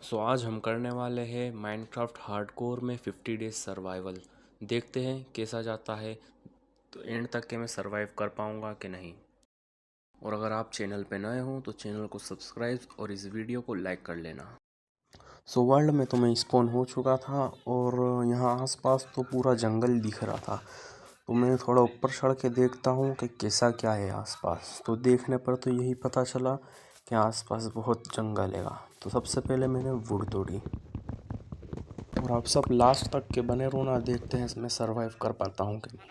सो आज हम करने वाले हैं माइनक्राफ्ट हार्डकोर में 50 डेज सर्वाइवल। देखते हैं कैसा जाता है, तो एंड तक के मैं सर्वाइव कर पाऊँगा कि नहीं। और अगर आप चैनल पे नए हो तो चैनल को सब्सक्राइब और इस वीडियो को लाइक कर लेना। सो वर्ल्ड में तो मैं स्पॉन हो चुका था और यहाँ आसपास तो पूरा जंगल दिख रहा था। तो मैं थोड़ा ऊपर चढ़ के देखता हूँ कि कैसा क्या है आसपास। तो देखने पर तो यही पता चला कि आसपास बहुत जंगल है। तो सबसे पहले मैंने वुड तोड़ी और आप सब लास्ट तक के बने रहो ना, देखते हैं इसमें सरवाइव कर पाता हूँ कि नहीं।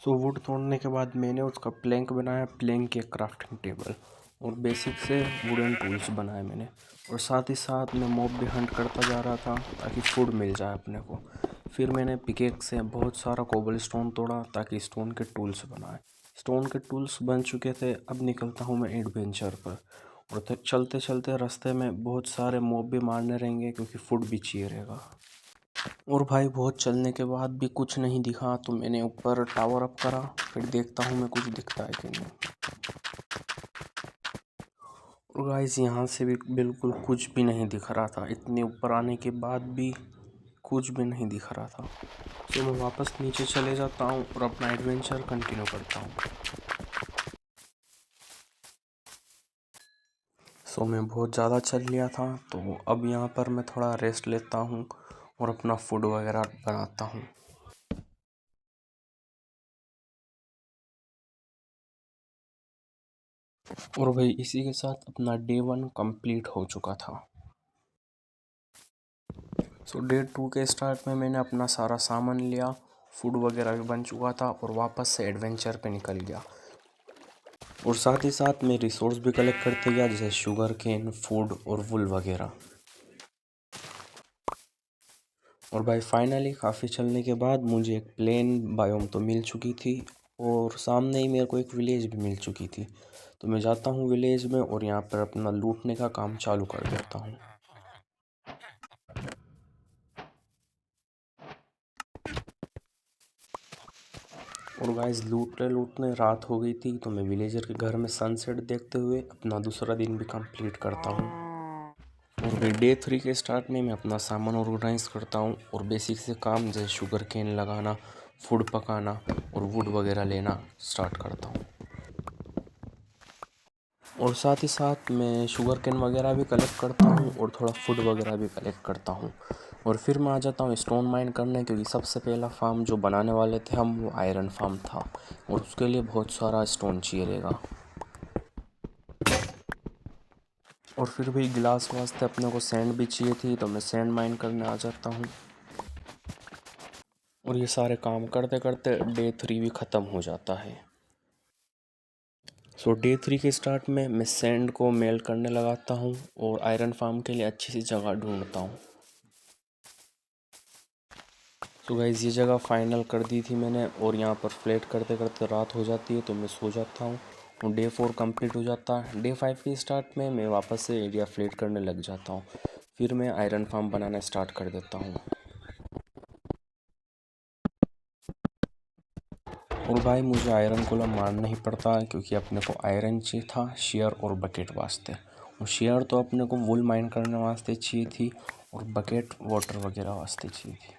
सो वुड तोड़ने के बाद मैंने उसका प्लैंक बनाया, प्लैंक के क्राफ्टिंग टेबल और बेसिक से वुडन टूल्स बनाए मैंने। और साथ ही साथ मैं मॉब भी हंट करता जा रहा था ताकि फूड मिल जाए अपने को। फिर मैंने पिकेक से बहुत सारा कोबल स्टोन तोड़ा ताकि स्टोन के टूल्स बनाए। स्टोन के टूल्स बन चुके थे। अब निकलता हूँ मैं एडवेंचर पर। और चलते चलते रास्ते में बहुत सारे मॉब भी मारने रहेंगे क्योंकि फूड भी चाहिए रहेगा। और भाई बहुत चलने के बाद भी कुछ नहीं दिखा, तो मैंने ऊपर टावर अप करा। फिर देखता हूँ मैं कुछ दिखता है कि नहीं। और गाइस यहाँ से भी बिल्कुल कुछ भी नहीं दिख रहा था। इतने ऊपर आने के बाद भी कुछ भी नहीं दिख रहा था। तो मैं वापस नीचे चले जाता हूँ और अपना एडवेंचर कंटिन्यू करता हूँ। सो मैं बहुत ज़्यादा चल लिया था, तो अब यहाँ पर मैं थोड़ा रेस्ट लेता हूँ और अपना फूड वगैरह बनाता हूँ। और भाई इसी के साथ अपना डे 1 कंप्लीट हो चुका था। सो डे 2 के स्टार्ट में मैंने अपना सारा सामान लिया, फूड वगैरह भी बन चुका था और वापस से एडवेंचर पे निकल गया। और साथ ही साथ मैं रिसोर्स भी कलेक्ट करते गया, जैसे शुगर केन, फूड और वुल वगैरह। और भाई फाइनली काफ़ी चलने के बाद मुझे एक प्लेन बायोम तो मिल चुकी थी और सामने ही मेरे को एक विलेज भी मिल चुकी थी। तो मैं जाता हूँ विलेज में और यहाँ पर अपना लूटने का काम चालू कर देता हूँ। और गाइस लूटने लूटने रात हो गई थी, तो मैं विलेजर के घर में सनसेट देखते हुए अपना दूसरा दिन भी कंप्लीट करता हूँ। और भाई डे 3 के स्टार्ट में मैं अपना सामान ऑर्गेनाइज करता हूँ और बेसिक से काम जैसे शुगर केन लगाना, फूड पकाना और वुड वगैरह लेना स्टार्ट करता हूँ। और साथ ही साथ मैं शुगर केन वगैरह भी कलेक्ट करता हूँ और थोड़ा फूड वगैरह भी कलेक्ट करता हूँ। और फिर मैं आ जाता हूँ स्टोन माइन करने, क्योंकि सबसे पहला फार्म जो बनाने वाले थे हम, वो आयरन फार्म था और उसके लिए बहुत सारा स्टोन चाहिए रहेगा। और फिर भी ग्लास वास्ते अपने को सैंड भी चाहिए थी, तो मैं सैंड माइन करने आ जाता हूँ। और ये सारे काम करते करते डे 3 भी ख़त्म हो जाता है। सो डे 3 के स्टार्ट में मैं सैंड को मेल्ट करने लगाता हूँ और आयरन फार्म के लिए अच्छी सी जगह ढूंढता हूँ। तो गाइज़ ये जगह फाइनल कर दी थी मैंने और यहाँ पर फ्लैट करते करते रात हो जाती है, तो मैं सो जाता हूँ और डे 4 कंप्लीट हो जाता है। डे 5 के स्टार्ट में मैं वापस से एरिया फ्लैट करने लग जाता हूँ। फिर मैं आयरन फार्म बनाना स्टार्ट कर देता हूँ। और भाई मुझे आयरन गोला मारना ही पड़ता है, क्योंकि अपने को आयरन चाहिए था शेयर और बकेट वास्ते। और शेयर तो अपने को वुल माइन करने वास्ते चाहिए थी और बकेट वाटर वगैरह वास्ते चाहिए थी।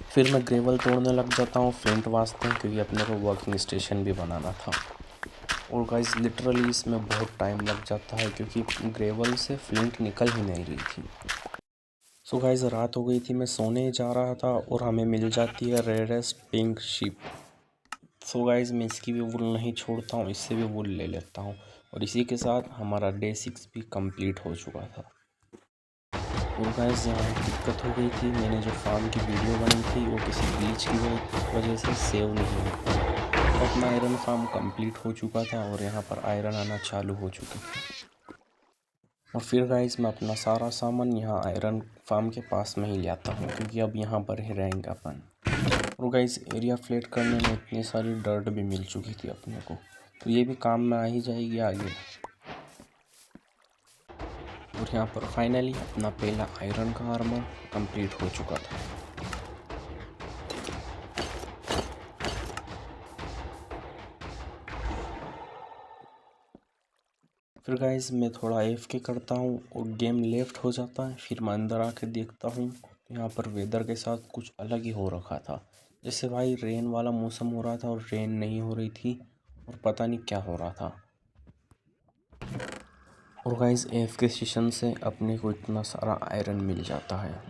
फिर मैं ग्रेवल तोड़ने लग जाता हूँ फ्लिंट वास्ते, क्योंकि अपने को वर्किंग स्टेशन भी बनाना था। और गाइस लिटरली इसमें बहुत टाइम लग जाता है, क्योंकि ग्रेवल से फ्लिंट निकल ही नहीं रही थी। सो गाइस रात हो गई थी, मैं सोने जा रहा था और हमें मिल जाती है reddest pink ship. So guys मैं इसकी भी वुल नहीं छोड़ता हूँ, इससे भी वुल ले लेता हूँ। और इसी के साथ हमारा डे 6 भी कंप्लीट हो चुका था। और गाइस यहाँ एक दिक्कत हो गई थी, मैंने जो फार्म की वीडियो बनाई थी वो किसी ग्लिच की वजह से सेव नहीं हो पाई। तो अपना आयरन फार्म कंप्लीट हो चुका था और यहाँ पर आयरन आना चालू हो चुकी थी। और फिर गाइस मैं अपना सारा सामान यहाँ आयरन फार्म के पास में ही ले आता हूँ, क्योंकि अब यहाँ पर ही रहेंगे अपन। और गाइस एरिया फ्लैट करने में इतनी सारी डर्ट भी मिल चुकी थी अपने को, तो ये भी काम में आ ही जाएगी आगे। और यहाँ पर फाइनली अपना पहला आयरन का आर्मर कंप्लीट हो चुका था। फिर फिर गाइस मैं थोड़ा AFK करता हूँ और गेम लेफ्ट हो जाता है। फिर मैं अंदर आके देखता हूँ, यहाँ पर वेदर के साथ कुछ अलग ही हो रखा था। जैसे भाई रेन वाला मौसम हो रहा था और रेन नहीं हो रही थी और पता नहीं क्या हो रहा था। और गाइस AFK सेशन से अपने को इतना सारा आयरन मिल जाता है,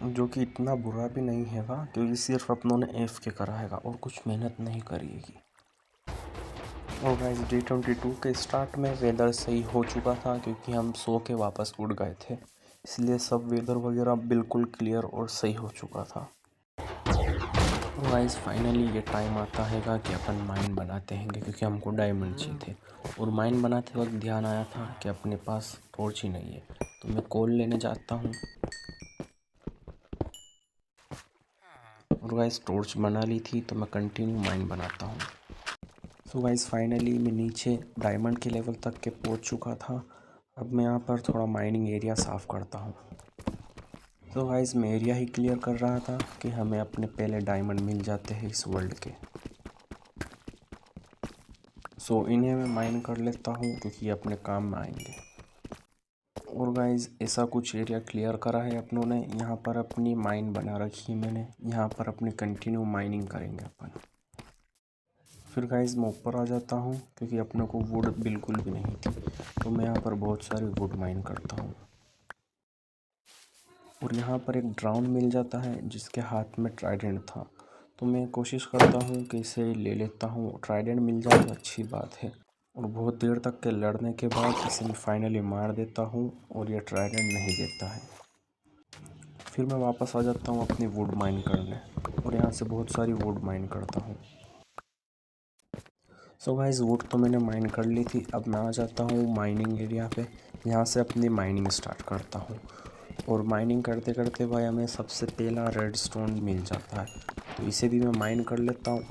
जो कि इतना बुरा भी नहीं हैगा क्योंकि सिर्फ अपनों ने AFK करा हैगा और कुछ मेहनत नहीं करिएगी। और गाइस Day 22 के स्टार्ट में वेदर सही हो चुका था क्योंकि हम सो के वापस उड़ गए थे, इसलिए सब वेदर वगैरह बिल्कुल क्लियर और सही हो चुका था। तो गाइस फाइनली ये टाइम आता हैगा कि अपन माइन बनाते हैं क्योंकि हमको डायमंड चाहिए थे। और माइन बनाते वक्त ध्यान आया था कि अपने पास टॉर्च ही नहीं है, तो मैं कोल लेने जाता हूँ। और गाइस टॉर्च बना ली थी तो मैं कंटिन्यू माइन बनाता हूँ। सो गाइस फाइनली मैं नीचे डायमंड के लेवल तक के पहुँच चुका था। अब मैं यहाँ पर थोड़ा माइनिंग एरिया साफ़ करता हूँ। तो गाइस मैं एरिया ही क्लियर कर रहा था कि हमें अपने पहले डायमंड मिल जाते हैं इस वर्ल्ड के। सो इन्हें मैं माइन कर लेता हूँ क्योंकि ये अपने काम में आएंगे। और गाइस ऐसा कुछ एरिया क्लियर करा है अपनों ने, यहाँ पर अपनी माइन बना रखी है मैंने, यहाँ पर अपनी कंटिन्यू माइनिंग करेंगे अपन। फिर गाइस मैं ऊपर आ जाता हूँ क्योंकि अपने को वुड बिल्कुल भी नहीं थी, तो मैं यहाँ पर बहुत सारी वुड माइन करता हूँ। और यहाँ पर एक ड्राउन मिल जाता है जिसके हाथ में ट्राइडेंट था, तो मैं कोशिश करता हूँ कि इसे ले लेता हूँ। ट्राइडेंट मिल जाए तो अच्छी बात है। और बहुत देर तक के लड़ने के बाद इसे मैं फाइनली मार देता हूँ और ये ट्राइडेंट नहीं देता है। फिर मैं वापस आ जाता हूँ अपनी वुड माइन करने और यहाँ से बहुत सारी वुड माइन करता हूँ। सो गाइस वुड तो मैंने माइन कर ली थी। अब मैं आ जाता हूँ माइनिंग एरिया पे, यहाँ से अपनी माइनिंग स्टार्ट करता हूँ। और माइनिंग करते करते भाई हमें सबसे पहला रेड स्टोन मिल जाता है, तो इसे भी मैं माइन कर लेता हूँ।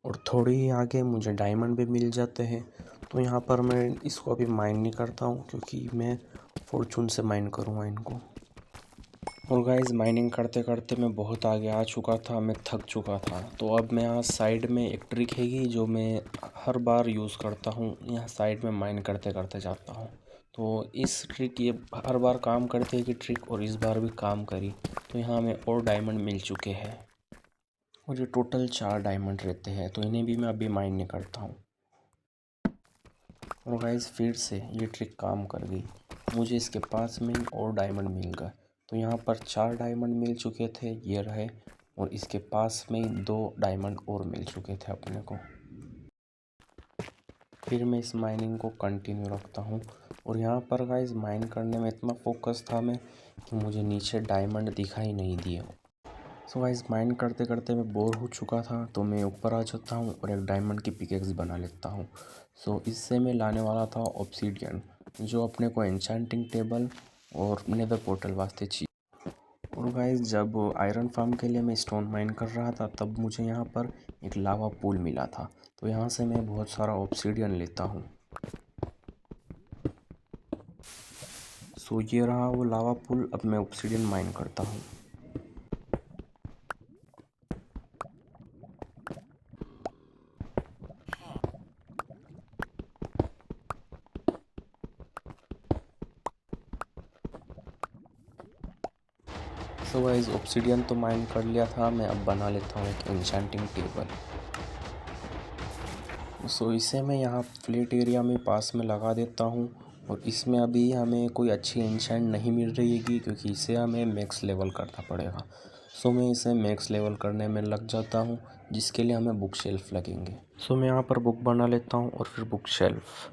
और थोड़ी ही आगे मुझे डायमंड भी मिल जाते हैं, तो यहाँ पर मैं इसको अभी माइन नहीं करता हूँ क्योंकि मैं फॉर्चून से माइन करूँगा इनको। और गाइस माइनिंग करते करते मैं बहुत आगे आ चुका था, मैं थक चुका था। तो अब मैं यहाँ साइड में एक ट्रिक हैगी जो मैं हर बार यूज़ करता हूँ, यहाँ साइड में माइन करते करते जाता हूँ। तो इस ट्रिक ये हर बार काम करती है कि ट्रिक, और इस बार भी काम करी। तो यहाँ हमें और डायमंड मिल चुके हैं और ये टोटल 4 डायमंड रहते हैं, तो इन्हें भी मैं अभी माइन नहीं करता हूँ। और गाइस फिर से ये ट्रिक काम कर गई, मुझे इसके पास में ही और डायमंड मिल गए। तो यहाँ पर 4 डायमंड मिल चुके थे, ये रहे, और इसके पास में ही 2 डायमंड और मिल चुके थे अपने को। फिर मैं इस माइनिंग को कंटिन्यू रखता हूँ। और यहाँ पर गाइस माइन करने में इतना फोकस था मैं कि मुझे नीचे डायमंड दिखाई नहीं दिए। सो गाइस माइन करते करते मैं बोर हो चुका था, तो मैं ऊपर आ जाता हूँ और एक डायमंड की पिकेक्स बना लेता हूँ। सो इससे मैं लाने वाला था ऑब्सीडियन, जो अपने को एन्चेंटिंग टेबल और नेदर पोर्टल वास्ते चाहिए। और गाइस जब आयरन फार्म के लिए मैं स्टोन माइन कर रहा था तब मुझे यहाँ पर एक लावा पूल मिला था, तो यहाँ से मैं बहुत सारा ऑब्सीडियन लेता हूँ। सो ये रहा वो लावा पूल, अब मैं ऑब्सीडियन माइन करता हूँ। सो गाइस ऑब्सीडियन तो माइन कर लिया था, मैं अब बना लेता हूँ एक एन्चेंटिंग टेबल। सो इसे मैं यहाँ फ्लैट एरिया में पास में लगा देता हूँ। और इसमें अभी हमें कोई अच्छी एन्चेंट नहीं मिल रही है क्योंकि इसे हमें मैक्स लेवल करना पड़ेगा। सो मैं इसे मैक्स लेवल करने में लग जाता हूँ, जिसके लिए हमें बुक शेल्फ लगेंगे। सो मैं यहाँ पर बुक बना लेता हूँ और फिर book shelf.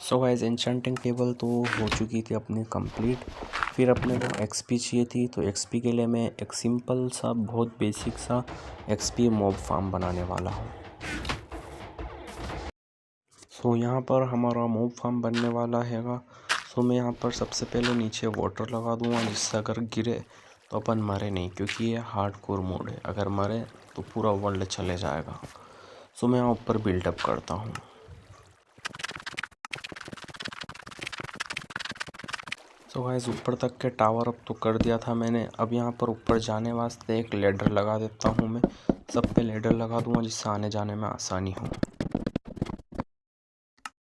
So guys enchanting table तो हो चुकी थी अपनी कंप्लीट। फिर अपने को एक्सपी चाहिए थी, तो एक्सपी के लिए मैं एक सिंपल सा बहुत बेसिक सा एक्सपी मॉब फार्म बनाने वाला हूँ। सो यहाँ पर हमारा मॉब फार्म बनने वाला हैगा। सो मैं यहाँ पर सबसे पहले नीचे वाटर लगा दूँगा, जिससे अगर गिरे तो अपन मरे नहीं, क्योंकि ये हार्डकोर मोड है, अगर मरे तो पूरा वर्ल्ड चले जाएगा। सो मैं यहाँ ऊपर बिल्डअप करता हूँ। सो गाइस ऊपर तक के टावर अप तो कर दिया था मैंने। अब यहाँ पर ऊपर जाने वास्ते एक लैडर लगा देता हूँ मैं, सब पे लैडर लगा दूँगा जिससे आने जाने में आसानी हो।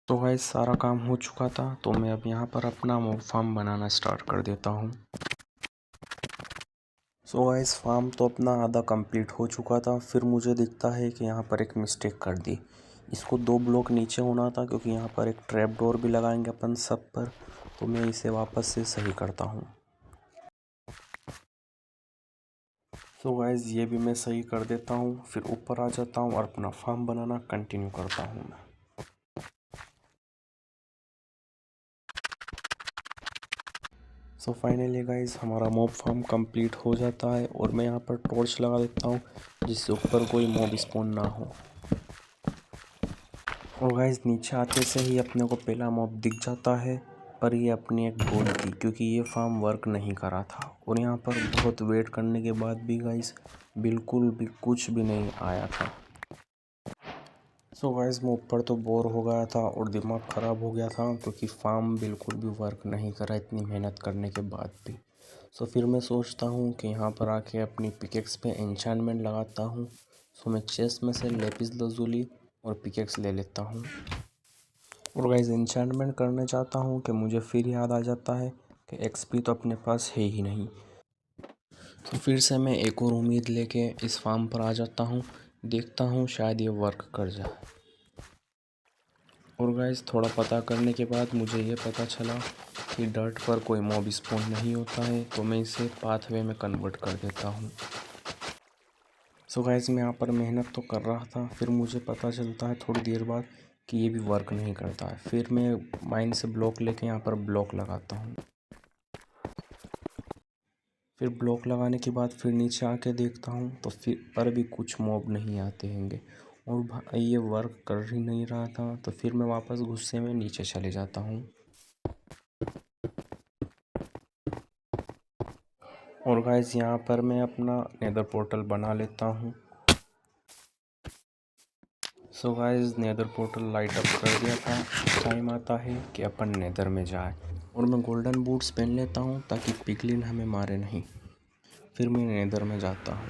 तो गाइस सारा काम हो चुका था, तो मैं अब यहाँ पर अपना मॉब फार्म बनाना स्टार्ट कर देता हूँ। सो गाइस फार्म तो अपना आधा कंप्लीट हो चुका था, फिर मुझे दिखता है कि यहाँ पर एक मिस्टेक कर दी। इसको 2 ब्लॉक नीचे होना था, क्योंकि यहाँ पर एक ट्रैप डोर भी लगाएंगे अपन सब पर, तो मैं इसे वापस से सही करता हूँ। सो गाइस ये भी मैं सही कर देता हूँ, फिर ऊपर आ जाता हूँ और अपना फार्म बनाना कंटिन्यू करता हूँ मैं। सो फाइनली गाइस हमारा मॉब फार्म कंप्लीट हो जाता है और मैं यहाँ पर टॉर्च लगा देता हूँ, जिससे ऊपर कोई मॉब स्पॉन ना हो। और गाइस नीचे आते से ही अपने को पहला मॉब दिख जाता है, पर ये अपनी एक भूल थी, क्योंकि ये फार्म वर्क नहीं करा था। और यहाँ पर बहुत वेट करने के बाद भी गाइस बिल्कुल भी कुछ भी नहीं आया था। सो गाइस मैं ऊपर तो बोर हो गया था और दिमाग ख़राब हो गया था, क्योंकि फार्म बिल्कुल भी वर्क नहीं करा इतनी मेहनत करने के बाद भी। सो फिर मैं सोचता हूँ कि यहाँ पर आके अपनी पिकेक्स पे एन्चेंटमेंट लगाता हूँ। सो मैं चेस्ट में से लेपिस लजुली और पिकेक्स ले लेता हूँ। और गाइस एन्चेंटमेंट करने जाता हूँ कि मुझे फिर याद आ जाता है कि एक्सपी तो अपने पास है ही नहीं। तो फिर से मैं एक और उम्मीद लेके इस फार्म पर आ जाता हूँ, देखता हूँ शायद ये वर्क कर जाए। और गाइस थोड़ा पता करने के बाद मुझे ये पता चला कि डर्ट पर कोई मॉब स्पॉन नहीं होता है, तो मैं इसे पाथवे में कन्वर्ट कर देता हूँ। सो गाइस मैं यहाँ पर मेहनत तो कर रहा था, फिर मुझे पता चलता है थोड़ी देर बाद कि ये भी वर्क नहीं करता है। फिर मैं माइन से ब्लॉक लेके यहाँ पर ब्लॉक लगाता हूँ। फिर ब्लॉक लगाने के बाद फिर नीचे आके देखता हूँ, तो फिर पर भी कुछ मॉब नहीं आते हैंगे और भाई ये वर्क कर ही नहीं रहा था। तो फिर मैं वापस गुस्से में नीचे चले जाता हूँ। और गाइस यहाँ पर मैं अपना नेदर पोर्टल बना लेता हूँ। So guys Nether portal light up कर दिया था। टाइम आता है कि अपन नेदर में जाए, और मैं गोल्डन बूट्स पहन लेता हूँ ताकि पिगलिन हमें मारे नहीं। फिर मैं नेदर में जाता हूँ।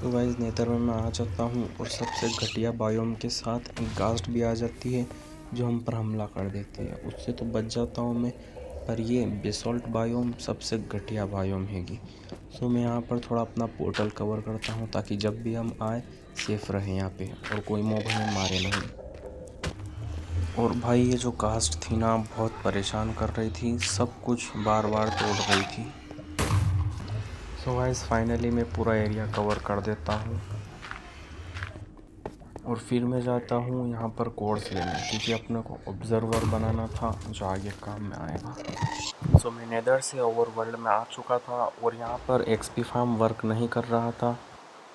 तो गाइस नेदर में मैं आ जाता हूँ और सबसे घटिया बायोम के साथ एक घास्ट भी आ जाती है, जो हम पर हमला कर देती है। उससे तो बच जाता हूँ मैं, पर ये बेसॉल्ट बायोम सबसे घटिया बायोम हैगी। सो मैं यहाँ पर थोड़ा अपना पोर्टल कवर करता हूँ, ताकि जब भी हम आए सेफ रहे यहाँ पे और कोई मॉब हमें मारे नहीं। और भाई ये जो कास्ट थी ना, बहुत परेशान कर रही थी, सब कुछ बार बार तोड़ रही थी। सो गाइस फाइनली मैं पूरा एरिया कवर कर देता हूँ और फिर मैं जाता हूँ यहाँ पर कोर्स लेने, क्योंकि अपने को ऑब्जर्वर बनाना था जो आगे काम में आएगा। सो मैं नेदर से ओवरवर्ल्ड में आ चुका था और यहाँ पर एक्सपी फार्म वर्क नहीं कर रहा था।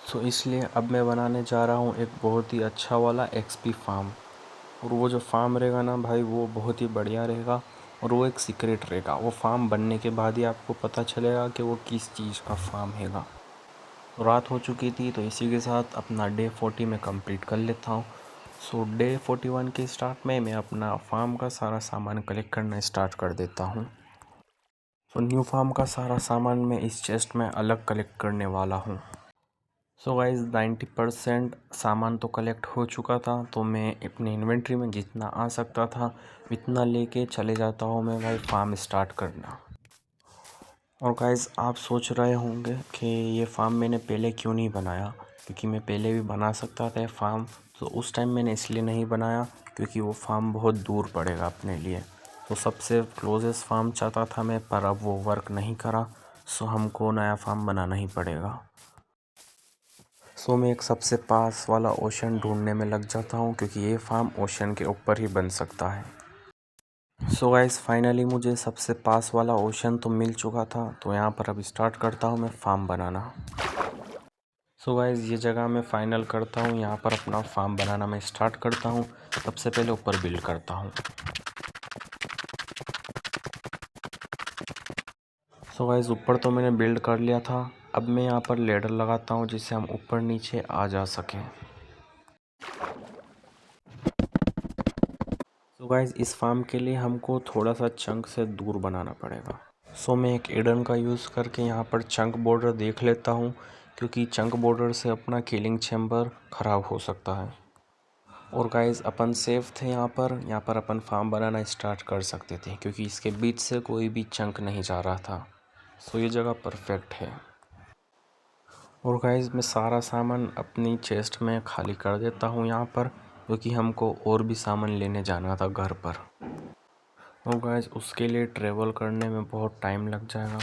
सो इसलिए अब मैं बनाने जा रहा हूँ एक बहुत ही अच्छा वाला एक्सपी फार्म। और वो जो फार्म रहेगा ना भाई, वो बहुत ही बढ़िया रहेगा और वो एक सीक्रेट रहेगा। वो फार्म बनने के बाद ही आपको पता चलेगा कि वो किस चीज़ का फार्म हैगा। तो रात हो चुकी थी, तो इसी के साथ अपना डे 40 में कंप्लीट कर लेता हूँ। सो डे 41 के स्टार्ट में मैं अपना फार्म का सारा सामान कलेक्ट करना स्टार्ट कर देता हूँ। सो न्यू फार्म का सारा सामान मैं इस चेस्ट में अलग कलेक्ट करने वाला हूँ। सो गाइस 90% सामान तो कलेक्ट हो चुका था, तो मैं अपनी इन्वेंट्री में जितना आ सकता था इतना लेके चले जाता हूँ मैं भाई फार्म स्टार्ट करना। और गाइस आप सोच रहे होंगे कि ये फार्म मैंने पहले क्यों नहीं बनाया, क्योंकि मैं पहले भी बना सकता था फार्म। तो उस टाइम मैंने इसलिए नहीं बनाया क्योंकि वो फार्म बहुत दूर पड़ेगा अपने लिए। तो सबसे क्लोजेस्ट फार्म चाहता था मैं, पर अब वो वर्क नहीं करा। सो हमको नया फार्म बनाना ही पड़ेगा। सो मैं एक सबसे पास वाला ओशन ढूंढने में लग जाता हूँ, क्योंकि ये फार्म ओशन के ऊपर ही बन सकता है। सो गाइस फाइनली मुझे सबसे पास वाला ओशन तो मिल चुका था, तो यहाँ पर अब स्टार्ट करता हूँ मैं फार्म बनाना। सो गाइस ये जगह मैं फाइनल करता हूँ, यहाँ पर अपना फार्म बनाना मैं स्टार्ट करता हूँ। सबसे पहले ऊपर बिल्ड करता हूँ। सो गाइस ऊपर तो मैंने बिल्ड कर लिया था, अब मैं यहाँ पर लेडर लगाता हूँ जिससे हम ऊपर नीचे आ जा सकें। सो गाइस इस फार्म के लिए हमको थोड़ा सा चंक से दूर बनाना पड़ेगा। सो मैं एक एडन का यूज़ करके यहाँ पर चंक बॉर्डर देख लेता हूँ, क्योंकि चंक बॉर्डर से अपना किलिंग चैम्बर ख़राब हो सकता है। और गाइस अपन सेफ थे यहाँ पर अपन फार्म बनाना स्टार्ट कर सकते थे क्योंकि इसके बीच से कोई भी चंक नहीं जा रहा था। सो ये जगह परफेक्ट है। और गाइस मैं सारा सामान अपनी चेस्ट में खाली कर देता हूँ यहाँ पर, क्योंकि हमको और भी सामान लेने जाना था घर पर। और गाइस उसके लिए ट्रैवल करने में बहुत टाइम लग जाएगा,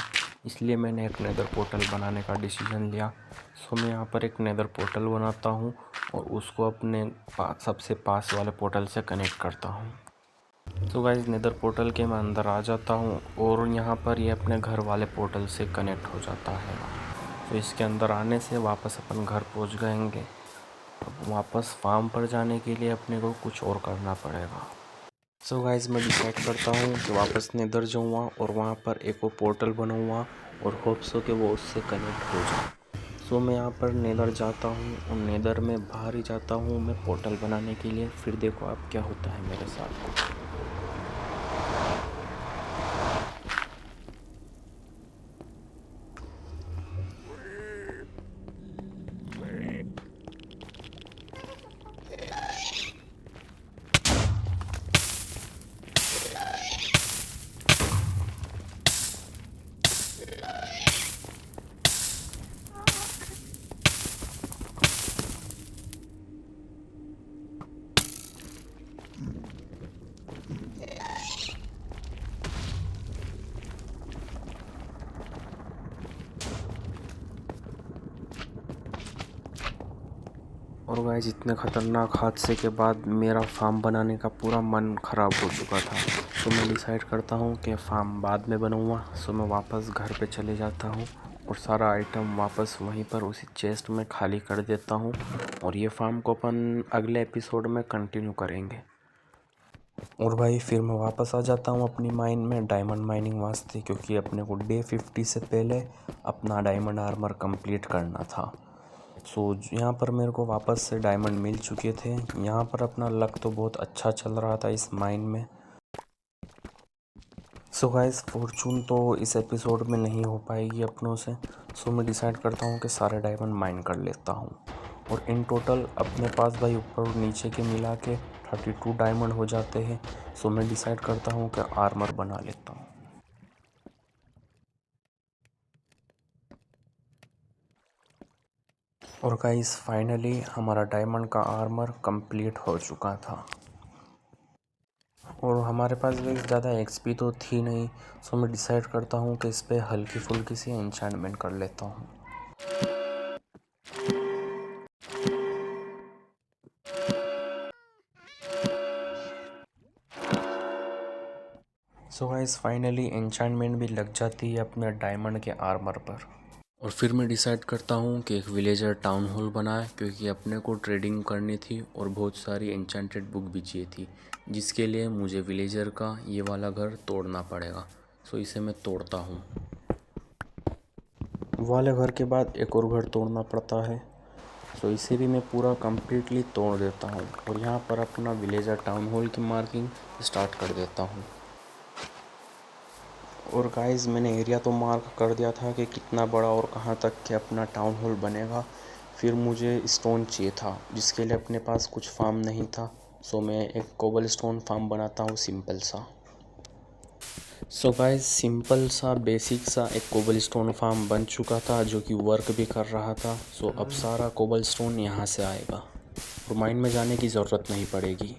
इसलिए मैंने एक नेदर पोर्टल बनाने का डिसीजन लिया। सो मैं यहाँ पर एक नेदर पोर्टल बनाता हूँ और उसको अपने सबसे पास वाले पोर्टल से कनेक्ट करता हूँ। तो गाइस नेदर पोर्टल के मैं अंदर आ जाता हूँ और यहाँ पर ये अपने घर वाले पोर्टल से कनेक्ट हो जाता है। तो इसके अंदर आने से वापस अपन घर पहुँच जाएंगे। अब वापस फार्म पर जाने के लिए अपने को कुछ और करना पड़ेगा। सो गाइस मैं डिसाइड करता हूँ कि वापस नेदर जाऊँगा और वहाँ पर एक वो पोर्टल बनाऊँगा और होप सो कि वो उससे कनेक्ट हो जाए। सो मैं यहाँ पर नेदर जाता हूँ और नेदर में बाहर ही जाता हूँ मैं पोर्टल बनाने के लिए। फिर देखो अब क्या होता है मेरे साथ। और गाइस इतने ख़तरनाक हादसे के बाद मेरा फार्म बनाने का पूरा मन ख़राब हो चुका था। तो मैं डिसाइड करता हूँ कि फार्म बाद में बनाऊँगा। सो मैं वापस घर पे चले जाता हूँ और सारा आइटम वापस वहीं पर उसी चेस्ट में खाली कर देता हूँ। और ये फार्म को अपन अगले एपिसोड में कंटिन्यू करेंगे। और भाई फिर मैं वापस आ जाता हूँ अपनी माइन में डायमंड माइनिंग वास्ते, क्योंकि अपने को डे 50 से पहले अपना डायमंड आर्मर कंप्लीट करना था। सो यहाँ पर मेरे को वापस से डायमंड मिल चुके थे। यहाँ पर अपना लक तो बहुत अच्छा चल रहा था इस माइन में। सो गाइस फॉर्चून तो इस एपिसोड में नहीं हो पाएगी अपनों से। सो मैं डिसाइड करता हूँ कि सारे डायमंड माइन कर लेता हूँ। और इन टोटल अपने पास भाई ऊपर और नीचे के मिला के 32 डायमंड हो जाते हैं। सो मैं डिसाइड करता हूँ कि आर्मर बना लेता हूँ। और गाइस फाइनली हमारा डायमंड का आर्मर कंप्लीट हो चुका था। और हमारे पास भी ज़्यादा एक्सपी तो थी नहीं। सो मैं डिसाइड करता हूँ कि इस पर हल्की फुल्की सी एन्चेंटमेंट कर लेता हूँ। सो गाइस फाइनली एन्चेंटमेंट भी लग जाती है अपने डायमंड के आर्मर पर। और फिर मैं डिसाइड करता हूँ कि एक विलेजर टाउन हॉल बनाए, क्योंकि अपने को ट्रेडिंग करनी थी और बहुत सारी एन्चेंटेड बुक भी चाहिए थी, जिसके लिए मुझे विलेजर का ये वाला घर तोड़ना पड़ेगा। सो इसे मैं तोड़ता हूँ। वाले घर के बाद एक और घर तोड़ना पड़ता है। सो इसे भी मैं पूरा कम्प्लीटली तोड़ देता हूँ और यहाँ पर अपना विलेजर टाउन हॉल की मार्किंग स्टार्ट कर देता हूँ। और गाइस मैंने एरिया तो मार्क कर दिया था कि कितना बड़ा और कहाँ तक के अपना टाउन हॉल बनेगा। फिर मुझे स्टोन चाहिए था, जिसके लिए अपने पास कुछ फार्म नहीं था। सो मैं एक कोबल स्टोन फार्म बनाता हूँ सिंपल सा। सो गाइस सिंपल सा बेसिक सा एक कोबल स्टोन फार्म बन चुका था, जो कि वर्क भी कर रहा था। सो अब सारा कोबल स्टोन यहाँ से आएगा और माइन में जाने की ज़रूरत नहीं पड़ेगी।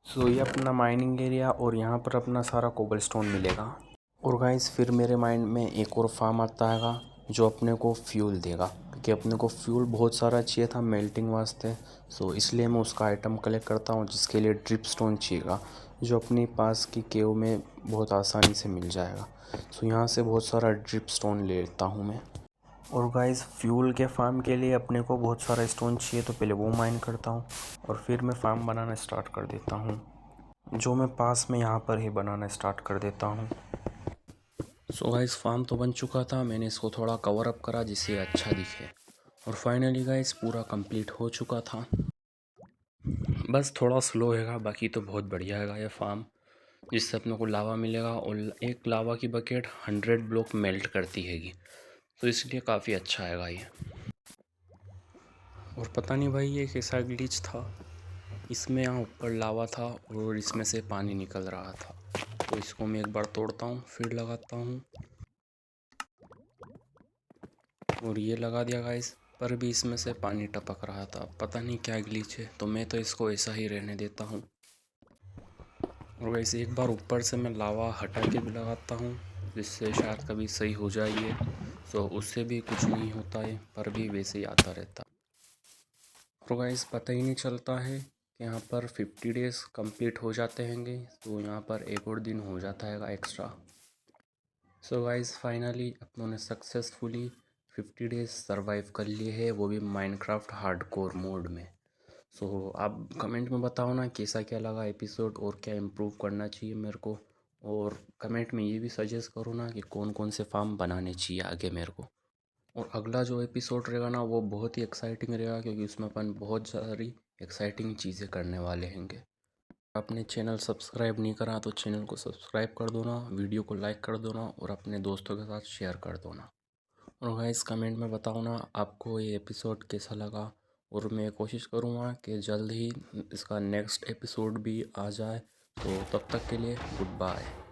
सो ये अपना माइनिंग एरिया और यहाँ पर अपना सारा कोबल स्टोन मिलेगा। और गाइस फिर मेरे माइंड में एक और फार्म आता है जो अपने को फ्यूल देगा, क्योंकि अपने को फ्यूल बहुत सारा चाहिए था मेल्टिंग वास्ते। सो इसलिए मैं उसका आइटम कलेक्ट करता हूँ, जिसके लिए ड्रिप स्टोन चाहिएगा, जो अपने पास की केव में बहुत आसानी से मिल जाएगा। सो यहाँ से बहुत सारा ड्रिप स्टोन ले लेता हूँ मैं। और गाइस फ्यूल के फार्म के लिए अपने को बहुत सारा स्टोन चाहिए, तो पहले वो माइन करता हूँ और फिर मैं फार्म बनाना स्टार्ट कर देता हूँ, जो मैं पास में यहाँ पर ही बनाना स्टार्ट कर देता हूँ। सो गाइस फार्म तो बन चुका था, मैंने इसको थोड़ा कवर अप करा जिससे अच्छा दिखे। और फाइनली गाइस पूरा कंप्लीट हो चुका था। बस थोड़ा स्लो हैगा, बाकी तो बहुत बढ़िया हैगा ये फार्म, जिससे अपने को लावा मिलेगा और एक लावा की बकेट 100 ब्लॉक मेल्ट करती हैगी। तो इसलिए काफ़ी अच्छा हैगा ये। और पता नहीं भाई ये कैसा ग्लिच था। इसमें यहाँ ऊपर लावा था और इसमें से पानी निकल रहा था, तो इसको मैं एक बार तोड़ता हूँ, फिर लगाता हूँ और ये लगा दिया गाइस। पर भी इसमें से पानी टपक रहा था, पता नहीं क्या ग्लिच है, तो मैं तो इसको ऐसा ही रहने देता हूँ। और वैसे एक बार ऊपर से मैं लावा हटा के भी लगाता हूँ, जिससे शायद कभी सही हो जाए ये। तो उससे भी कुछ नहीं होता है, पर भी वैसे ही आता रहता। और गाइस पता ही नहीं चलता है कि यहाँ पर 50 डेज़ कंप्लीट हो जाते हैंगे, तो यहाँ पर एक और दिन हो जाता है एक्स्ट्रा। सो गाइस फाइनली अपनों ने सक्सेसफुली 50 डेज़ सरवाइव कर लिए है, वो भी माइनक्राफ्ट हार्डकोर मोड में। सो आप कमेंट में बताओ ना कैसा क्या लगा एपिसोड और क्या इम्प्रूव करना चाहिए मेरे को। और कमेंट में ये भी सजेस्ट करो ना कि कौन कौन से फार्म बनाने चाहिए आगे मेरे को। और अगला जो एपिसोड रहेगा ना वो बहुत ही एक्साइटिंग रहेगा, क्योंकि उसमें अपन बहुत सारी एक्साइटिंग चीज़ें करने वाले हैंगे। आपने चैनल सब्सक्राइब नहीं करा तो चैनल को सब्सक्राइब कर दो ना, वीडियो को लाइक कर दो ना और अपने दोस्तों के साथ शेयर कर दो ना। और गाइस कमेंट में बताओ ना आपको ये एपिसोड कैसा लगा, और मैं कोशिश करूँगा कि जल्द ही इसका नेक्स्ट एपिसोड भी आ जाए। तो तब तक के लिए गुड बाय।